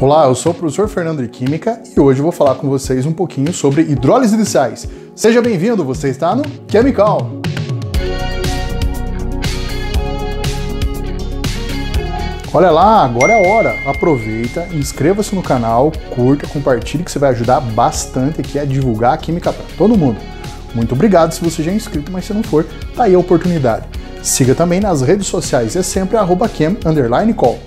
Olá, eu sou o professor Fernando de Química e hoje eu vou falar com vocês um pouquinho sobre hidrólise de sais. Seja bem-vindo, você está no Chemical! Olha lá, agora é a hora! Aproveita, inscreva-se no canal, curta, compartilhe que você vai ajudar bastante aqui a divulgar a química para todo mundo. Muito obrigado se você já é inscrito, mas se não for, tá aí a oportunidade. Siga também nas redes sociais, é sempre @chem_call.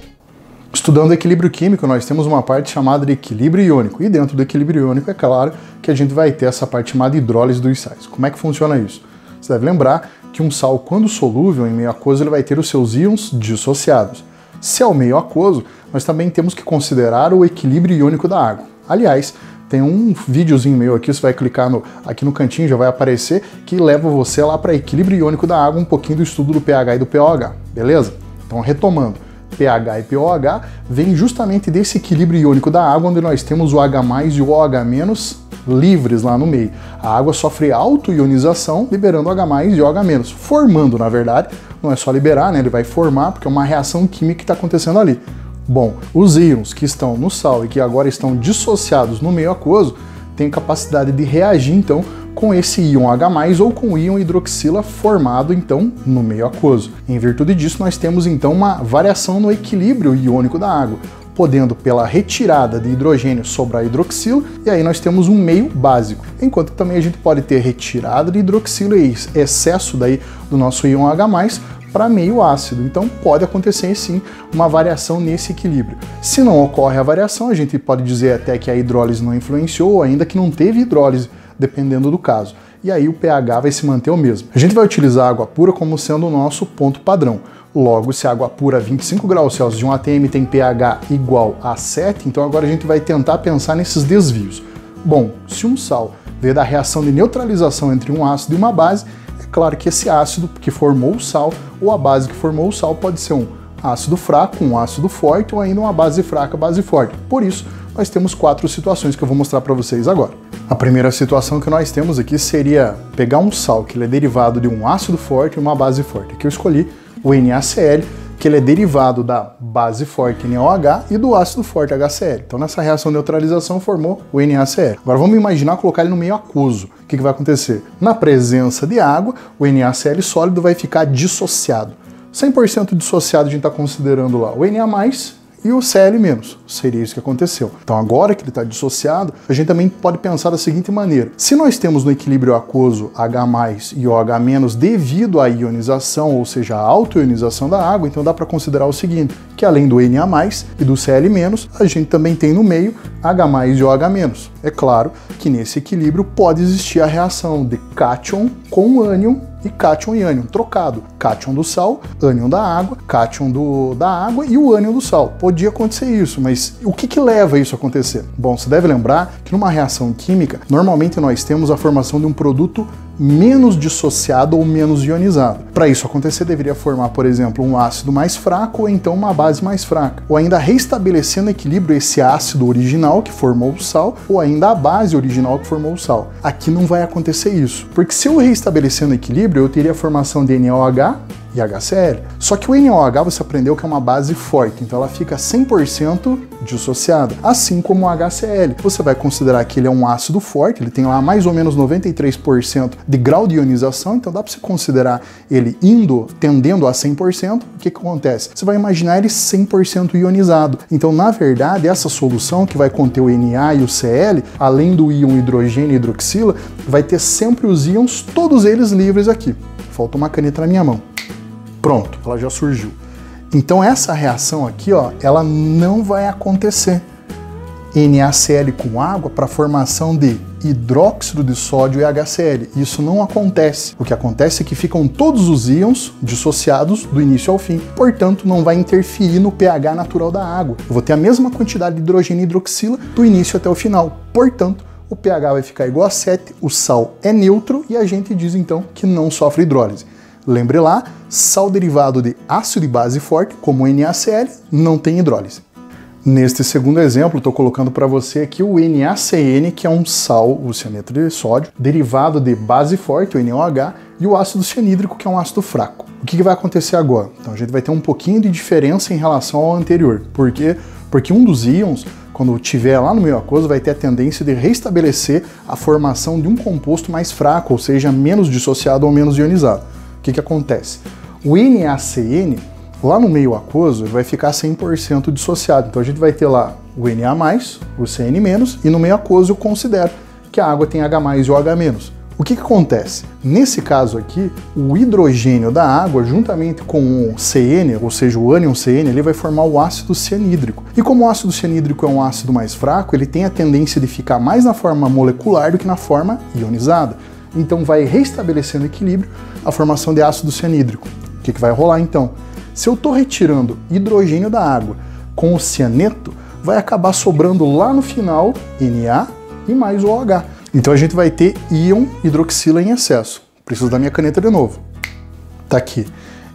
Estudando equilíbrio químico, nós temos uma parte chamada de equilíbrio iônico. E dentro do equilíbrio iônico, é claro que a gente vai ter essa parte chamada hidrólise dos sais. Como é que funciona isso? Você deve lembrar que um sal, quando solúvel em meio aquoso, ele vai ter os seus íons dissociados. Se é o meio aquoso, nós também temos que considerar o equilíbrio iônico da água. Aliás, tem um videozinho meu aqui, você vai clicar aqui no cantinho, já vai aparecer, que leva você lá para equilíbrio iônico da água, um pouquinho do estudo do pH e do pOH, beleza? Então, retomando. pH e pOH vem justamente desse equilíbrio iônico da água, onde nós temos o H+ e o OH- livres lá no meio. A água sofre autoionização, liberando H+ e OH-, formando, na verdade, não é só liberar, né? Ele vai formar, porque é uma reação química que está acontecendo ali. Bom, os íons que estão no sal e que agora estão dissociados no meio aquoso têm capacidade de reagir, então, com esse íon H+, ou com o íon hidroxila formado, então, no meio aquoso. Em virtude disso, nós temos, então, uma variação no equilíbrio iônico da água, podendo, pela retirada de hidrogênio, sobrar hidroxila, e aí nós temos um meio básico. Enquanto que também a gente pode ter retirada de hidroxila e excesso daí do nosso íon H+, para meio ácido. Então pode acontecer sim uma variação nesse equilíbrio. Se não ocorre a variação, a gente pode dizer até que a hidrólise não influenciou, ou ainda que não teve hidrólise, dependendo do caso. E aí o pH vai se manter o mesmo. A gente vai utilizar a água pura como sendo o nosso ponto padrão. Logo, se a água pura a 25 graus Celsius de 1 atm tem pH igual a 7, então agora a gente vai tentar pensar nesses desvios. Bom, se um sal veio da reação de neutralização entre um ácido e uma base, é claro que esse ácido que formou o sal, ou a base que formou o sal, pode ser um ácido fraco, um ácido forte, ou ainda uma base fraca, base forte. Por isso, nós temos 4 situações que eu vou mostrar para vocês agora. A primeira situação que nós temos aqui seria pegar um sal que ele é derivado de um ácido forte e uma base forte. Aqui eu escolhi o NaCl, que ele é derivado da base forte NaOH e do ácido forte HCl. Então nessa reação de neutralização formou o NaCl. Agora vamos imaginar colocar ele no meio aquoso. O que vai acontecer? Na presença de água, o NaCl sólido vai ficar dissociado. 100% dissociado a gente está considerando lá o Na+, e o Cl-, seria isso que aconteceu. Então agora que ele está dissociado, a gente também pode pensar da seguinte maneira: se nós temos no equilíbrio aquoso H+ e OH- devido à ionização, ou seja, a autoionização da água, então dá para considerar o seguinte, que além do Na+ e do Cl-, a gente também tem no meio H+ e OH-. É claro que nesse equilíbrio pode existir a reação de cátion com ânion e cátion e ânion, trocado. Cátion do sal, ânion da água, cátion da água e o ânion do sal. Podia acontecer isso, mas o que leva isso a acontecer? Bom, você deve lembrar que numa reação química, normalmente nós temos a formação de um produto menos dissociado ou menos ionizado. Para isso acontecer, deveria formar, por exemplo, um ácido mais fraco ou então uma base mais fraca. Ou ainda restabelecendo equilíbrio esse ácido original que formou o sal, ou ainda a base original que formou o sal. Aqui não vai acontecer isso, porque se eu restabelecendo equilíbrio, eu teria a formação de NaOH e HCl. Só que o NaOH você aprendeu que é uma base forte, então ela fica 100% dissociada, assim como o HCl. Você vai considerar que ele é um ácido forte, ele tem lá mais ou menos 93% de grau de ionização, então dá para você considerar ele tendendo a 100%. O que acontece? Você vai imaginar ele 100% ionizado. Então, na verdade, essa solução que vai conter o Na e o Cl, além do íon hidrogênio e hidroxila, vai ter sempre os íons, todos eles livres aqui. Falta uma caneta na minha mão. Pronto, ela já surgiu. Então essa reação aqui, ó, ela não vai acontecer. NaCl com água para formação de hidróxido de sódio e HCl. Isso não acontece. O que acontece é que ficam todos os íons dissociados do início ao fim. Portanto, não vai interferir no pH natural da água. Eu vou ter a mesma quantidade de hidrogênio e hidroxila do início até o final. Portanto, o pH vai ficar igual a 7, o sal é neutro e a gente diz então que não sofre hidrólise. Lembre lá, sal derivado de ácido e base forte, como o NaCl, não tem hidrólise. Neste segundo exemplo, estou colocando para você aqui o NaCN, que é um sal, o cianeto de sódio, derivado de base forte, o NaOH, e o ácido cianídrico, que é um ácido fraco. O que vai acontecer agora? Então a gente vai ter um pouquinho de diferença em relação ao anterior. Por quê? Porque um dos íons, quando estiver lá no meio aquoso, vai ter a tendência de restabelecer a formação de um composto mais fraco, ou seja, menos dissociado ou menos ionizado. O que acontece? O NaCN, lá no meio aquoso, vai ficar 100% dissociado. Então a gente vai ter lá o Na+, o CN-, e no meio aquoso eu considero que a água tem H+ e o H-. O que acontece? Nesse caso aqui, o hidrogênio da água, juntamente com o CN, ou seja, o ânion CN, ele vai formar o ácido cianídrico. E como o ácido cianídrico é um ácido mais fraco, ele tem a tendência de ficar mais na forma molecular do que na forma ionizada. Então vai restabelecendo o equilíbrio a formação de ácido cianídrico. O que vai rolar então? Se eu estou retirando hidrogênio da água com o cianeto, vai acabar sobrando lá no final Na e mais o OH. Então a gente vai ter íon hidroxila em excesso. Preciso da minha caneta de novo. Tá aqui.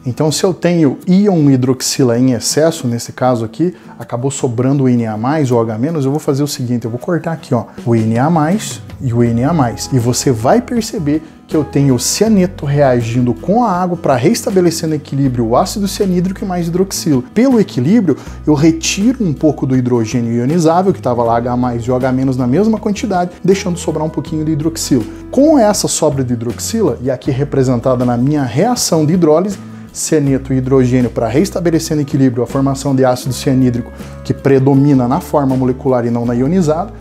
Então se eu tenho íon hidroxila em excesso, nesse caso aqui, acabou sobrando o Na+, o OH-, eu vou fazer o seguinte, eu vou cortar aqui, ó, o Na+ e o Na+. E você vai perceber que eu tenho o cianeto reagindo com a água para restabelecer no equilíbrio o ácido cianídrico e mais hidroxila. Pelo equilíbrio, eu retiro um pouco do hidrogênio ionizável, que estava lá H+ e OH- na mesma quantidade, deixando sobrar um pouquinho de hidroxila. Com essa sobra de hidroxila, e aqui representada na minha reação de hidrólise, cianeto e hidrogênio para restabelecer no equilíbrio a formação de ácido cianídrico que predomina na forma molecular e não na ionizada,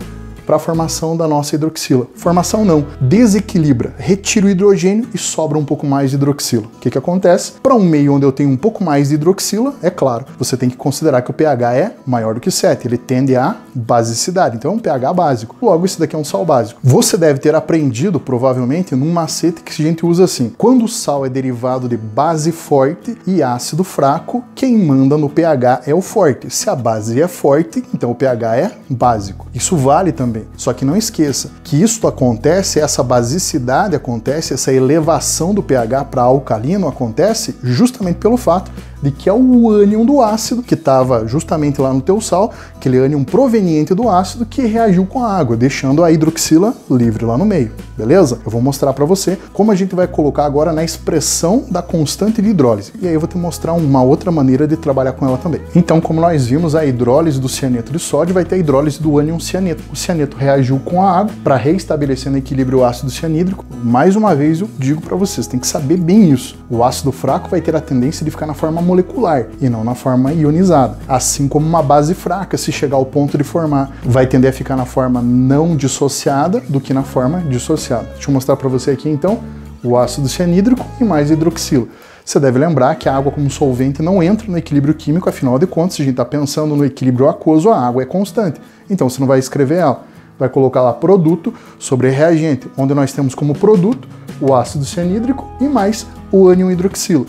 para a formação da nossa hidroxila. Formação não, desequilibra, retira o hidrogênio e sobra um pouco mais de hidroxila. O que acontece? Para um meio onde eu tenho um pouco mais de hidroxila, é claro, você tem que considerar que o pH é maior do que 7, ele tende à basicidade, então é um pH básico. Logo, esse daqui é um sal básico. Você deve ter aprendido, provavelmente, num macete que a gente usa assim. Quando o sal é derivado de base forte e ácido fraco, quem manda no pH é o forte. Se a base é forte, então o pH é básico. Isso vale também. Só que não esqueça que isso acontece, essa basicidade acontece, essa elevação do pH para alcalino acontece justamente pelo fato de que é o ânion do ácido, que estava justamente lá no teu sal, aquele ânion proveniente do ácido que reagiu com a água, deixando a hidroxila livre lá no meio, beleza? Eu vou mostrar para você como a gente vai colocar agora na expressão da constante de hidrólise. E aí eu vou te mostrar uma outra maneira de trabalhar com ela também. Então, como nós vimos, a hidrólise do cianeto de sódio vai ter a hidrólise do ânion cianeto. O cianeto reagiu com a água para restabelecer no equilíbrio o ácido cianídrico. Mais uma vez eu digo para vocês, tem que saber bem isso. O ácido fraco vai ter a tendência de ficar na forma molecular e não na forma ionizada. Assim como uma base fraca, se chegar ao ponto de formar, vai tender a ficar na forma não dissociada do que na forma dissociada. Deixa eu mostrar para você aqui então o ácido cianídrico e mais hidroxila. Você deve lembrar que a água como solvente não entra no equilíbrio químico, afinal de contas, se a gente está pensando no equilíbrio aquoso, a água é constante. Então você não vai escrever ela. Vai colocar lá produto sobre reagente, onde nós temos como produto o ácido cianídrico e mais o ânion hidroxila.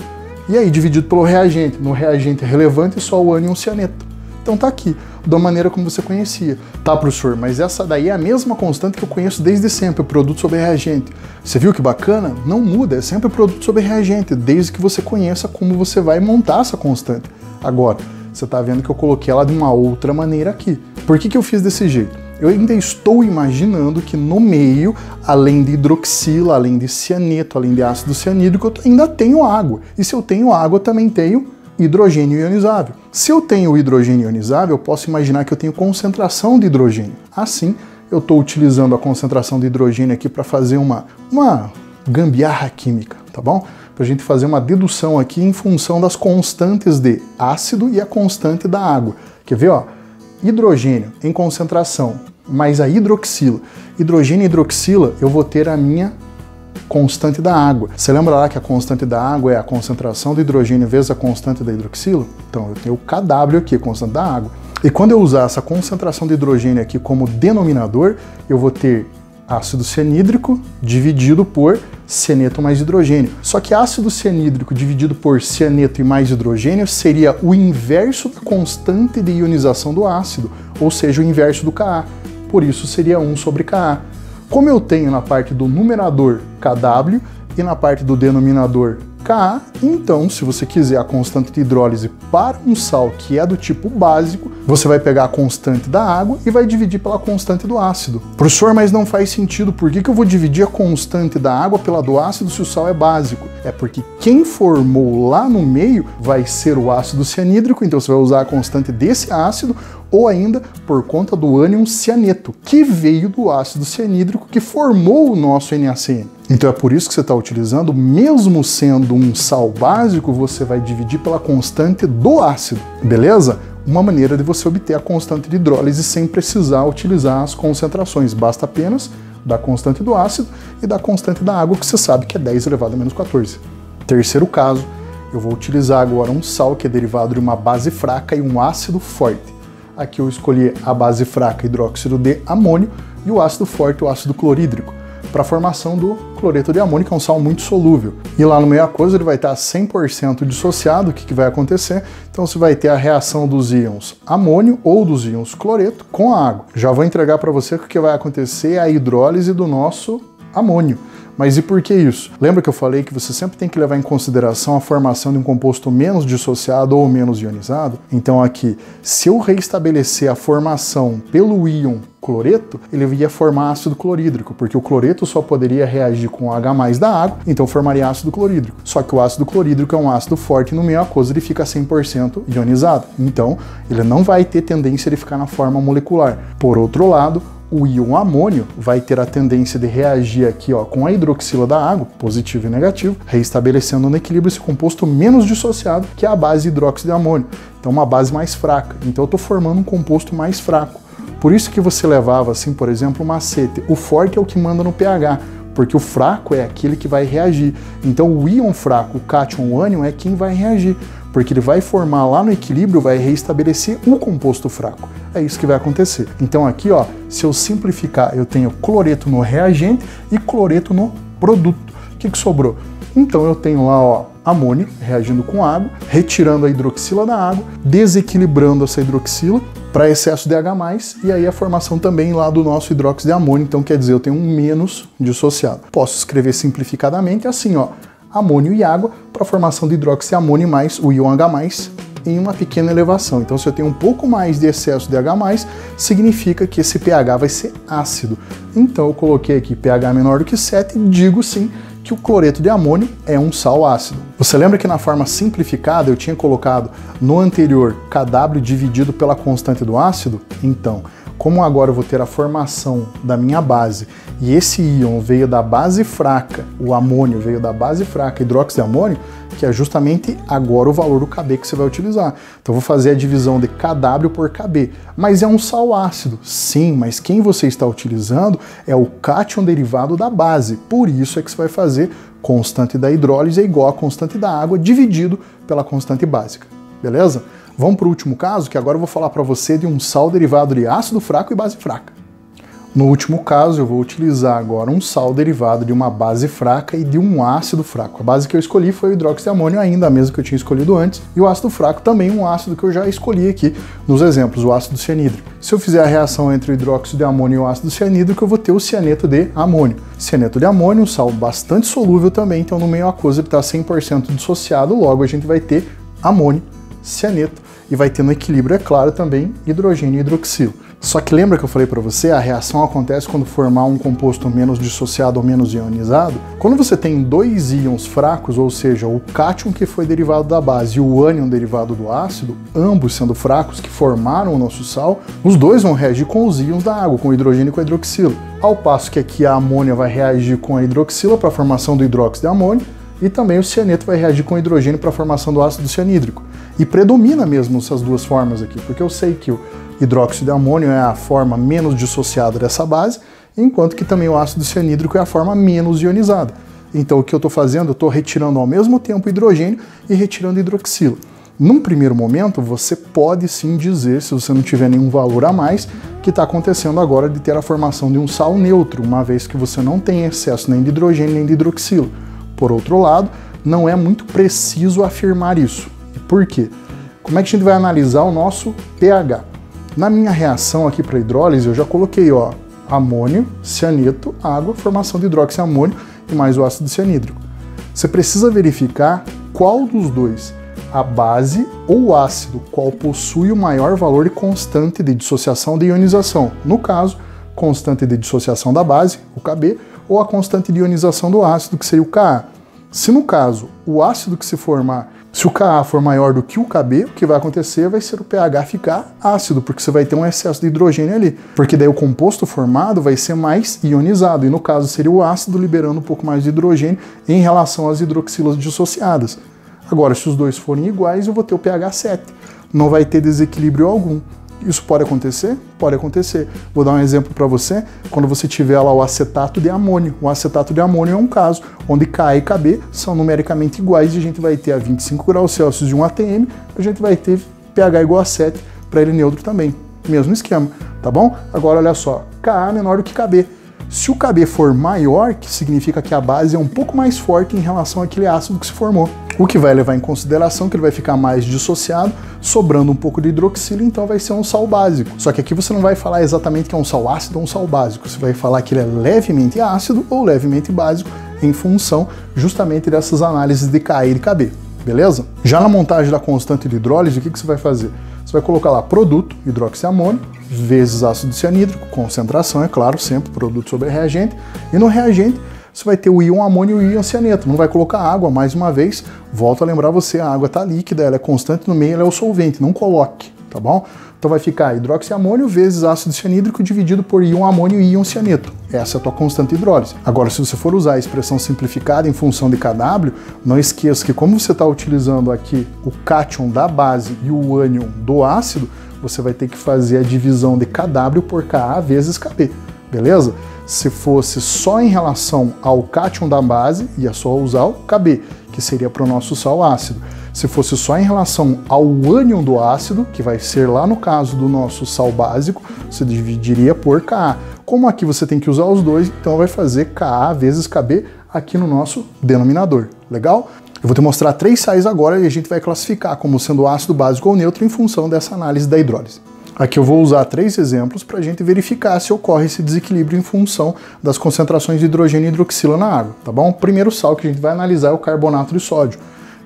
E aí, dividido pelo reagente, no reagente relevante, só o ânion cianeto. Então tá aqui, da maneira como você conhecia. Tá, professor, mas essa daí é a mesma constante que eu conheço desde sempre, o produto sobre reagente. Você viu que bacana? Não muda, é sempre o produto sobre reagente, desde que você conheça como você vai montar essa constante. Agora, você tá vendo que eu coloquei ela de uma outra maneira aqui. Por que eu fiz desse jeito? Eu ainda estou imaginando que no meio, além de hidroxila, além de cianeto, além de ácido cianídrico, eu ainda tenho água. E se eu tenho água, eu também tenho hidrogênio ionizável. Se eu tenho hidrogênio ionizável, eu posso imaginar que eu tenho concentração de hidrogênio. Assim, eu estou utilizando a concentração de hidrogênio aqui para fazer uma gambiarra química, tá bom? Para a gente fazer uma dedução aqui em função das constantes de ácido e a constante da água. Quer ver, ó? Hidrogênio em concentração mais a hidroxila. Hidrogênio e hidroxila, eu vou ter a minha constante da água. Você lembra lá que a constante da água é a concentração do hidrogênio vezes a constante da hidroxila? Então eu tenho o Kw aqui, a constante da água. E quando eu usar essa concentração de hidrogênio aqui como denominador, eu vou ter ácido cianídrico dividido por cianeto mais hidrogênio. Só que ácido cianídrico dividido por cianeto e mais hidrogênio seria o inverso da constante de ionização do ácido, ou seja, o inverso do Ka. Por isso seria 1 sobre Ka. Como eu tenho na parte do numerador Kw e na parte do denominador Ka, então, se você quiser a constante de hidrólise para um sal que é do tipo básico, você vai pegar a constante da água e vai dividir pela constante do ácido. Professor, mas não faz sentido, por que eu vou dividir a constante da água pela do ácido se o sal é básico? É porque quem formou lá no meio vai ser o ácido cianídrico, então você vai usar a constante desse ácido, ou ainda por conta do ânion cianeto, que veio do ácido cianídrico que formou o nosso NaCN. Então é por isso que você está utilizando, mesmo sendo um sal básico, você vai dividir pela constante do ácido, beleza? Uma maneira de você obter a constante de hidrólise sem precisar utilizar as concentrações, basta apenas da constante do ácido e da constante da água, que você sabe que é 10 elevado a menos 14. Terceiro caso, eu vou utilizar agora um sal que é derivado de uma base fraca e um ácido forte. Aqui eu escolhi a base fraca, hidróxido de amônio, e o ácido forte, o ácido clorídrico, para a formação do cloreto de amônio, que é um sal muito solúvel. E lá no meio aquoso ele vai estar 100% dissociado. O que vai acontecer? Então você vai ter a reação dos íons amônio ou dos íons cloreto com a água. Já vou entregar para você que o que vai acontecer é a hidrólise do nosso amônio. Mas e por que isso? Lembra que eu falei que você sempre tem que levar em consideração a formação de um composto menos dissociado ou menos ionizado? Então aqui, se eu reestabelecer a formação pelo íon cloreto, ele ia formar ácido clorídrico, porque o cloreto só poderia reagir com o H+ da água, então formaria ácido clorídrico. Só que o ácido clorídrico é um ácido forte, no meio aquoso ele fica 100% ionizado. Então, ele não vai ter tendência de ficar na forma molecular. Por outro lado, o íon amônio vai ter a tendência de reagir aqui, ó, com a hidroxila da água, positivo e negativo, reestabelecendo no equilíbrio esse composto menos dissociado, que é a base hidróxido de amônio. Então, uma base mais fraca. Então, eu estou formando um composto mais fraco. Por isso que você levava, assim, por exemplo, o macete. O forte é o que manda no pH, porque o fraco é aquele que vai reagir. Então, o íon fraco, o cátion, o ânion, é quem vai reagir, porque ele vai formar lá no equilíbrio, vai reestabelecer o composto fraco. É isso que vai acontecer. Então aqui, ó, se eu simplificar, eu tenho cloreto no reagente e cloreto no produto. O que sobrou? Então eu tenho lá, ó, amônio reagindo com água, retirando a hidroxila da água, desequilibrando essa hidroxila para excesso de H+, e aí a formação também lá do nosso hidróxido de amônio, então quer dizer, eu tenho um menos dissociado. Posso escrever simplificadamente assim, ó, amônio e água para a formação de hidróxido de amônio mais o íon H+ em uma pequena elevação. Então, se eu tenho um pouco mais de excesso de H+, significa que esse pH vai ser ácido. Então, eu coloquei aqui pH menor do que 7 e digo sim que o cloreto de amônio é um sal ácido. Você lembra que na forma simplificada eu tinha colocado no anterior Kw dividido pela constante do ácido? Então, como agora eu vou ter a formação da minha base e esse íon veio da base fraca, o amônio veio da base fraca, hidróxido de amônio, que é justamente agora o valor do Kb que você vai utilizar. Então eu vou fazer a divisão de Kw por Kb. Mas é um sal ácido? Sim, mas quem você está utilizando é o cátion derivado da base. Por isso é que você vai fazer constante da hidrólise é igual a constante da água dividido pela constante básica. Beleza? Vamos para o último caso, que agora eu vou falar para você de um sal derivado de ácido fraco e base fraca. No último caso, eu vou utilizar agora um sal derivado de uma base fraca e de um ácido fraco. A base que eu escolhi foi o hidróxido de amônio, ainda a mesma que eu tinha escolhido antes, e o ácido fraco também um ácido que eu já escolhi aqui nos exemplos, o ácido cianídrico. Se eu fizer a reação entre o hidróxido de amônio e o ácido cianídrico, eu vou ter o cianeto de amônio. Cianeto de amônio, um sal bastante solúvel também, então no meio aquoso ele está 100% dissociado, logo a gente vai ter amônio, cianeto, e vai ter no equilíbrio, é claro, também hidrogênio e hidroxilo. Só que lembra que eu falei para você, a reação acontece quando formar um composto menos dissociado ou menos ionizado? Quando você tem dois íons fracos, ou seja, o cátion que foi derivado da base e o ânion derivado do ácido, ambos sendo fracos, que formaram o nosso sal, os dois vão reagir com os íons da água, com o hidrogênio e com a hidroxila. Ao passo que aqui a amônia vai reagir com a hidroxila para a formação do hidróxido de amônio, e também o cianeto vai reagir com o hidrogênio para a formação do ácido cianídrico. E predomina mesmo essas duas formas aqui, porque eu sei que o hidróxido de amônio é a forma menos dissociada dessa base, enquanto que também o ácido cianídrico é a forma menos ionizada. Então o que eu estou fazendo? Eu estou retirando ao mesmo tempo o hidrogênio e retirando a hidroxila. Num primeiro momento, você pode sim dizer, se você não tiver nenhum valor a mais, que está acontecendo agora de ter a formação de um sal neutro, uma vez que você não tem excesso nem de hidrogênio nem de hidroxila. Por outro lado, não é muito preciso afirmar isso. E por quê? Como é que a gente vai analisar o nosso pH? Na minha reação aqui para hidrólise, eu já coloquei, ó, amônio, cianeto, água, formação de hidróxido de amônio e mais o ácido cianídrico. Você precisa verificar qual dos dois, a base ou o ácido, qual possui o maior valor de constante de dissociação de ionização. No caso, constante de dissociação da base, o Kb, ou a constante de ionização do ácido, que seria o Ka. Se no caso o ácido que se formar, se o Ka for maior do que o Kb, o que vai acontecer vai ser o pH ficar ácido, porque você vai ter um excesso de hidrogênio ali. Porque daí o composto formado vai ser mais ionizado, e no caso seria o ácido liberando um pouco mais de hidrogênio em relação às hidroxilas dissociadas. Agora, se os dois forem iguais, eu vou ter o pH 7. Não vai ter desequilíbrio algum. Isso pode acontecer? Pode acontecer. Vou dar um exemplo para você. Quando você tiver lá o acetato de amônio. O acetato de amônio é um caso onde Ka e Kb são numericamente iguais e a gente vai ter a 25 graus Celsius de um ATM, a gente vai ter pH igual a 7 para ele neutro também. Mesmo esquema, tá bom? Agora olha só, Ka menor do que Kb. Se o Kb for maior, que significa que a base é um pouco mais forte em relação àquele ácido que se formou. O que vai levar em consideração que ele vai ficar mais dissociado, sobrando um pouco de hidroxila, então vai ser um sal básico. Só que aqui você não vai falar exatamente que é um sal ácido ou um sal básico, você vai falar que ele é levemente ácido ou levemente básico em função justamente dessas análises de Ka e de Kb, beleza? Já na montagem da constante de hidrólise, o que você vai fazer? Você vai colocar lá produto, hidroxiamônio, vezes ácido cianídrico, concentração, é claro, sempre produto sobre reagente, e no reagente você vai ter o íon amônio e o íon cianeto. Não vai colocar água, mais uma vez, volto a lembrar você, a água está líquida, ela é constante no meio, ela é o solvente, não coloque, tá bom? Então vai ficar hidroxiamônio vezes ácido cianídrico dividido por íon amônio e íon cianeto. Essa é a tua constante de hidrólise. Agora, se você for usar a expressão simplificada em função de Kw, não esqueça que como você está utilizando aqui o cátion da base e o ânion do ácido, você vai ter que fazer a divisão de Kw por Ka vezes Kb, beleza? Se fosse só em relação ao cátion da base, ia só usar o Kb, que seria para o nosso sal ácido. Se fosse só em relação ao ânion do ácido, que vai ser lá no caso do nosso sal básico, você dividiria por Ka. Como aqui você tem que usar os dois, então vai fazer Ka vezes Kb aqui no nosso denominador. Legal? Eu vou te mostrar 3 sais agora e a gente vai classificar como sendo ácido básico ou neutro em função dessa análise da hidrólise. Aqui eu vou usar 3 exemplos para a gente verificar se ocorre esse desequilíbrio em função das concentrações de hidrogênio e hidroxila na água, tá bom? O primeiro sal que a gente vai analisar é o carbonato de sódio,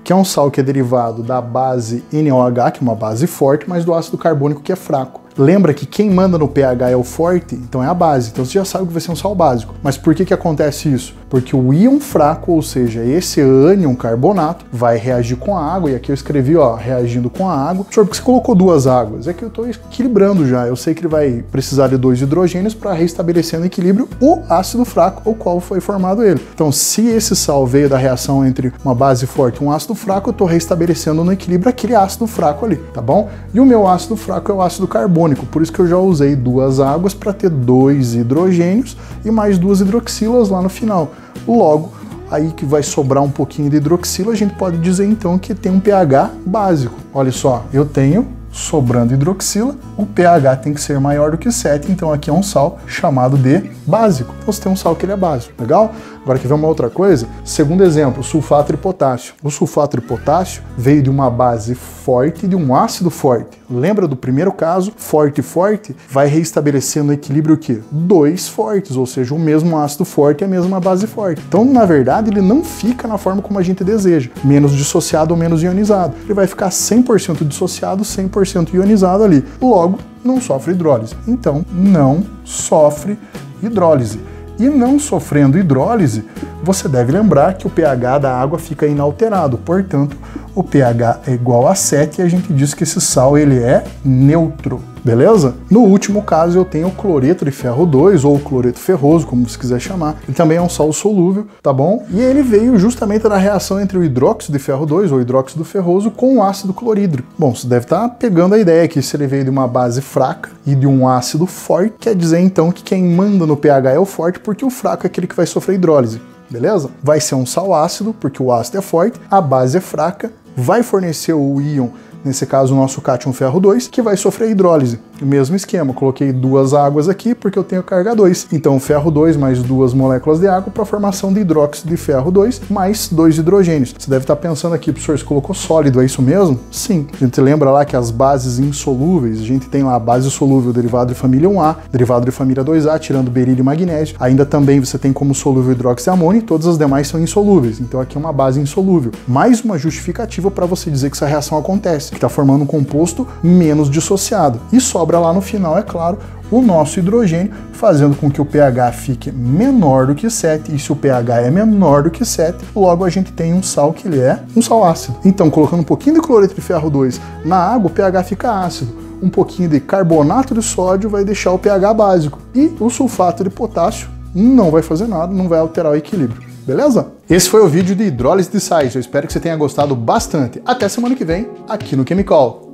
que é um sal que é derivado da base NaOH, que é uma base forte, mas do ácido carbônico que é fraco. Lembra que quem manda no pH é o forte, então é a base. Então você já sabe que vai ser um sal básico. Mas por que acontece isso? Porque o íon fraco, ou seja, esse ânion carbonato, vai reagir com a água. E aqui eu escrevi, ó, reagindo com a água. Professor, por que você colocou 2 águas? É que eu estou equilibrando já. Eu sei que ele vai precisar de 2 hidrogênios para restabelecer no equilíbrio o ácido fraco, o qual foi formado ele. Então, se esse sal veio da reação entre uma base forte e um ácido fraco, eu estou restabelecendo no equilíbrio aquele ácido fraco ali, tá bom? E o meu ácido fraco é o ácido carbônico. Por isso que eu já usei 2 águas para ter 2 hidrogênios e mais 2 hidroxilas lá no final. Logo, aí que vai sobrar um pouquinho de hidroxila, a gente pode dizer então que tem um pH básico. Olha só, eu tenho sobrando hidroxila, o pH tem que ser maior do que 7, então aqui é um sal chamado de básico. Então você tem um sal que ele é básico, legal? Agora aqui vem uma outra coisa, segundo exemplo, sulfato de potássio. O sulfato de potássio veio de uma base forte e de um ácido forte. Lembra do primeiro caso? Forte e forte vai reestabelecer no equilíbrio o quê? 2 fortes, ou seja, o mesmo ácido forte e a mesma base forte. Então, na verdade, ele não fica na forma como a gente deseja, menos dissociado ou menos ionizado. Ele vai ficar 100% dissociado, 100% ionizado ali. Logo, não sofre hidrólise. Então, não sofre hidrólise. E não sofrendo hidrólise, você deve lembrar que o pH da água fica inalterado, portanto, o pH é igual a 7 e a gente diz que esse sal ele é neutro, beleza? No último caso eu tenho o cloreto de ferro 2, ou cloreto ferroso, como você quiser chamar. Ele também é um sal solúvel, tá bom? E ele veio justamente da reação entre o hidróxido de ferro 2, ou hidróxido ferroso, com o ácido clorídrico. Bom, você deve estar pegando a ideia que se ele veio de uma base fraca e de um ácido forte, quer dizer então que quem manda no pH é o forte, porque o fraco é aquele que vai sofrer hidrólise. Beleza? Vai ser um sal ácido, porque o ácido é forte, a base é fraca, vai fornecer o íon, nesse caso o nosso cátion ferro 2, que vai sofrer hidrólise. O mesmo esquema, coloquei 2 águas aqui porque eu tenho carga 2. Então ferro 2 mais 2 moléculas de água para a formação de hidróxido de ferro 2 mais 2 hidrogênios. Você deve estar pensando aqui, professor, você colocou sólido, é isso mesmo? Sim. A gente lembra lá que as bases insolúveis, a gente tem lá a base solúvel derivado de família 1A, derivado de família 2A, tirando berílio e magnésio. Ainda também você tem como solúvel hidróxido de amônio e todas as demais são insolúveis. Então aqui é uma base insolúvel. Mais uma justificativa para você dizer que essa reação acontece. que está formando um composto menos dissociado. E sobra lá no final, é claro, o nosso hidrogênio, fazendo com que o pH fique menor do que 7, e se o pH é menor do que 7, logo a gente tem um sal que ele é um sal ácido. Então, colocando um pouquinho de cloreto de ferro 2 na água, o pH fica ácido. Um pouquinho de carbonato de sódio vai deixar o pH básico. E o sulfato de potássio não vai fazer nada, não vai alterar o equilíbrio. Beleza? Esse foi o vídeo de hidrólise de sais. Eu espero que você tenha gostado bastante. Até semana que vem, aqui no Chemical.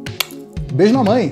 Beijo na mãe!